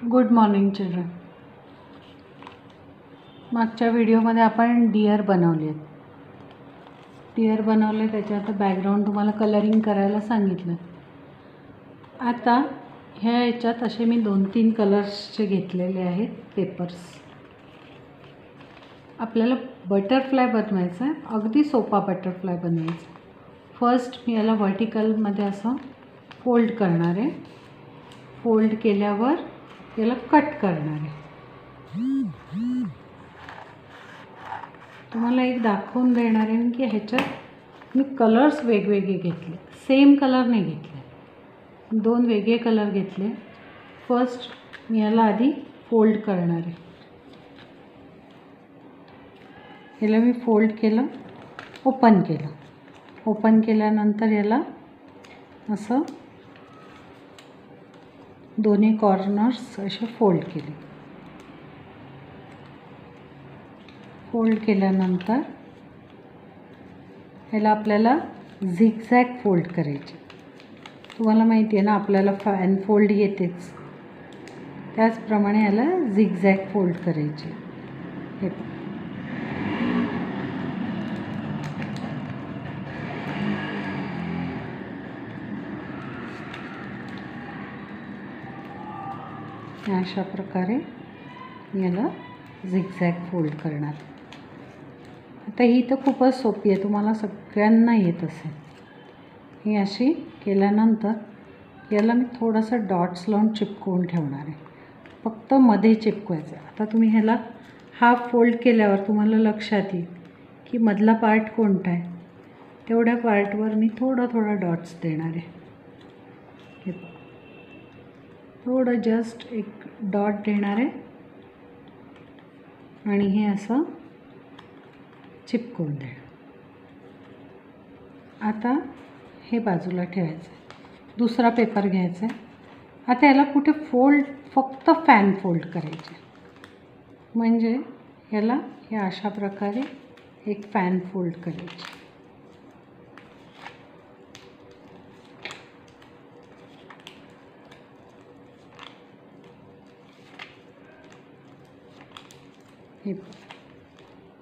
Good morning children. मागच्या व्हिडिओमध्ये आपण डिअर बनवले. त्याच्यात बॅकग्राऊंड तुम्हाला कलरिंग करायला सांगितलं. आता ह्या याच्यात असे मी 2-3 कलर्सचे घेतलेले आहेत पेपर्स. आपल्याला बटरफ्लाय बनवायचा आहे. अगदी सोपा बटरफ्लाय बनवायचा. फर्स्ट मी याला व्हर्टिकलमध्ये असं फोल्ड करणार आहे. फोल्ड केल्यावर याला कट करणार आहे. तुम्हाला एक दाखवून देणार आहे की ह्याच्यात मी कलर्स वेगवेगळे घेतले. सेम कलर नाही घेतले, 2 वेगळे कलर घेतले. फर्स्ट मी याला आधी फोल्ड करणार आहे. याला मी फोल्ड केलं, ओपन केलं. ओपन केल्यानंतर याला असं दोन्ही कॉर्नर्स असे फोल्ड केले. फोल्ड केल्यानंतर ह्याला आपल्याला झिगझॅग फोल्ड करायचे. तुम्हाला माहिती आहे ना, आपल्याला फॅन फोल्ड येतेच, त्याचप्रमाणे याला झिगझॅग फोल्ड करायचे. हे अशा प्रकारे याला झिगझॅग फोल्ड करणार. आता ही तर खूपच सोपी आहे, तुम्हाला सगळ्यांना येत असेल. ही अशी केल्यानंतर याला मी थोडंसं डॉट्स लावून चिपकवून ठेवणार आहे. फक्त मध्ये चिपकवायचं आहे. आता तुम्ही ह्याला हाफ फोल्ड केल्यावर तुम्हाला लक्षात येईल की मधला पार्ट कोणता आहे. तेवढ्या पार्टवर मी थोडा डॉट्स देणार आहे. हे थोडं जस्ट एक डॉट देणार आहे आणि हे असं चिपकवून देणार. आता हे बाजूला ठेवायचं आहे. दुसरा पेपर घ्यायचा आहे. आता याला कुठे फोल्ड, फक्त फॅन फोल्ड करायचे. म्हणजे याला हे अशा प्रकारे एक फॅन फोल्ड करायचे. हे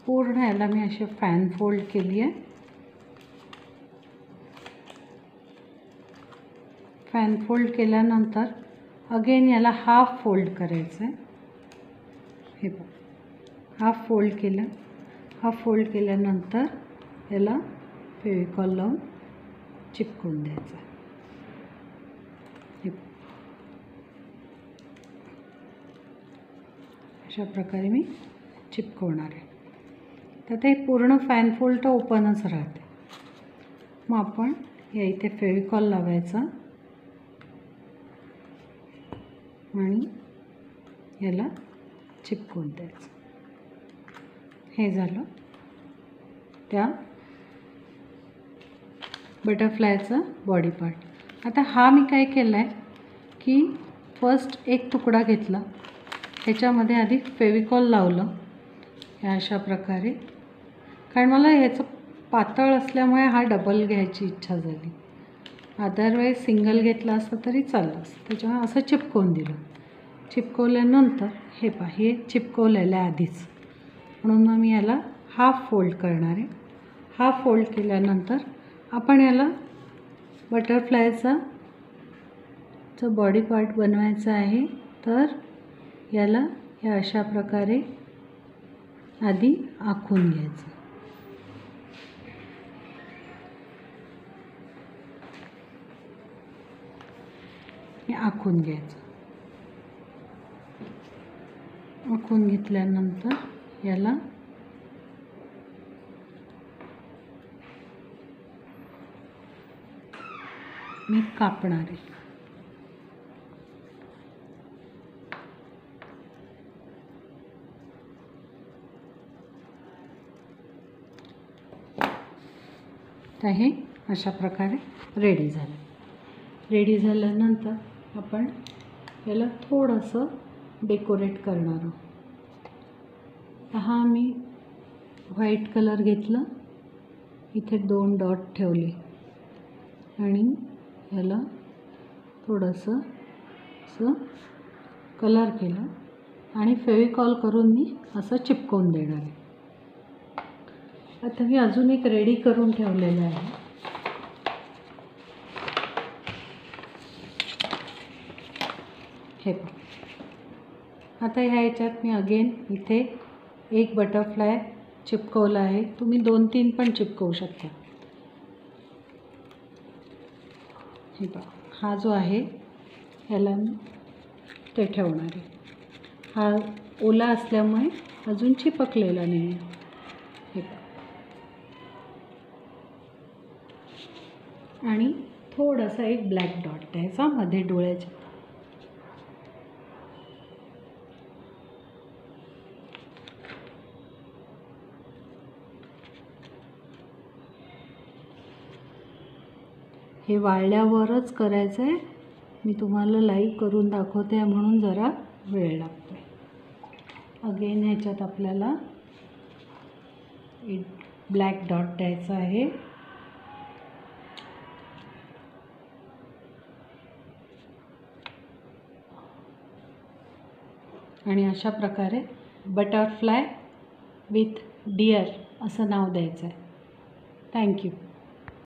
पूर्ण याला मी असे फॅन फोल्ड केली आहे. फॅन फोल्ड केल्यानंतर अगेन याला हाफ फोल्ड करायचं आहे. हे हाफ फोल्ड केलं. हाफ फोल्ड केल्यानंतर याला फेविकॉल लावून चिपकवून द्यायचं. हे अशा प्रकारे मी चिपकवणार आहे. तर ते पूर्ण फॅन फोल्ड तर ओपनच राहते. मग आपण या इथे फेविकॉल लावायचा आणि याला चिपकवून द्यायचं. हे झालं त्या बटरफ्लायचा बॉडी पार्ट. आता हा मी काय केलं आहे की फर्स्ट एक तुकडा घेतला, ह्याच्यामध्ये आधी फेविकॉल लावलं या अशा प्रकारे. कारण मला ह्याचं पातळ असल्यामुळे हा डबल घ्यायची इच्छा झाली. अदरवाईज सिंगल घेतला असतं तरी चाललं असतं. त्याच्यामुळे असं चिपकवून दिलं. चिपकवल्यानंतर हे चिपकवलेलं आहे आधीच, म्हणून मग मी याला हाफ फोल्ड करणार आहे. हाफ फोल्ड केल्यानंतर आपण याला बटरफ्लायचा बॉडी पार्ट बनवायचा आहे. तर याला या अशा प्रकारे आधी आखून घ्यायचं. हे आखून घ्यायचं. आखून घेतल्यानंतर याला मी कापणार आहे. तर हे अशा प्रकारे रेडी झालं. रेडी झाल्यानंतर आपण याला थोडंसं डेकोरेट करणार आहोत. हा मी व्हाईट कलर घेतला, इथे 2 डॉट ठेवले आणि याला थोडंसं असं कलर केलं आणि फेविकॉल करून मी असं चिपकवून देणार आहे. आता मी अजून एक रेडी करून ठेवलेलं आहे. हे पहा. आता ह्या ह्याच्यात मी अगेन इथे एक बटरफ्लाय चिपकवला आहे. तुम्ही 2-3 पण चिपकवू शकता. हे पहा, हा जो आहे ह्याला मी ते ठेवणार आहे. हा ओला असल्यामुळे अजून चिपकलेला नाही आहे. हे पहा. आणि थोडासा एक ब्लॅक डॉट द्यायचा मध्ये डोळ्याच्या. हे वाळल्यावरच करायचं आहे. मी तुम्हाला लाईव्ह करून दाखवते म्हणून जरा वेळ लागतो. अगेन ह्याच्यात आपल्याला एक ब्लॅक डॉट द्यायचा आहे. आणि अशा प्रकारे बटरफ्लाय विथ डिअर असं नाव द्यायचं आहे. थँक्यू.